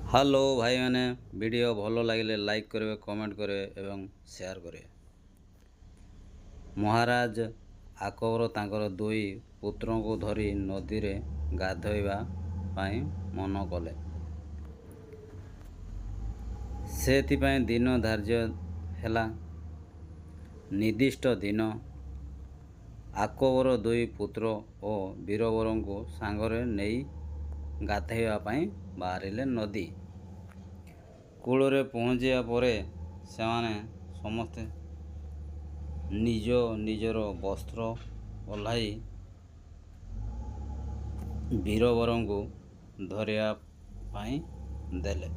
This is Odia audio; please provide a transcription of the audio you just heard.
ହ୍ୟାଲୋ ଭାଇମାନେ, ଭିଡ଼ିଓ ଭଲ ଲାଗିଲେ ଲାଇକ୍ କରିବେ, କମେଣ୍ଟ କରିବେ ଏବଂ ସେୟାର କରିବେ। ମହାରାଜ ଆକବର ତାଙ୍କର ଦୁଇ ପୁତ୍ରଙ୍କୁ ଧରି ନଦୀରେ ଗାଧୋଇବା ପାଇଁ ମନ କଲେ। ସେଥିପାଇଁ ଦିନ ଧାର୍ଯ୍ୟ ହେଲା। ନିର୍ଦ୍ଦିଷ୍ଟ ଦିନ ଆକବର ଦୁଇ ପୁତ୍ର ଓ ବୀରବରଙ୍କୁ ସାଙ୍ଗରେ ନେଇ ଗାଧୋଇବା ପାଇଁ ବାହାରିଲେ। ନଦୀ କୂଳରେ ପହଞ୍ଚିବା ପରେ ସେମାନେ ସମସ୍ତେ ନିଜ ନିଜର ବସ୍ତ୍ର ଓହ୍ଲାଇ ବୀରବରଙ୍କୁ ଧରିବା ପାଇଁ ଦେଲେ।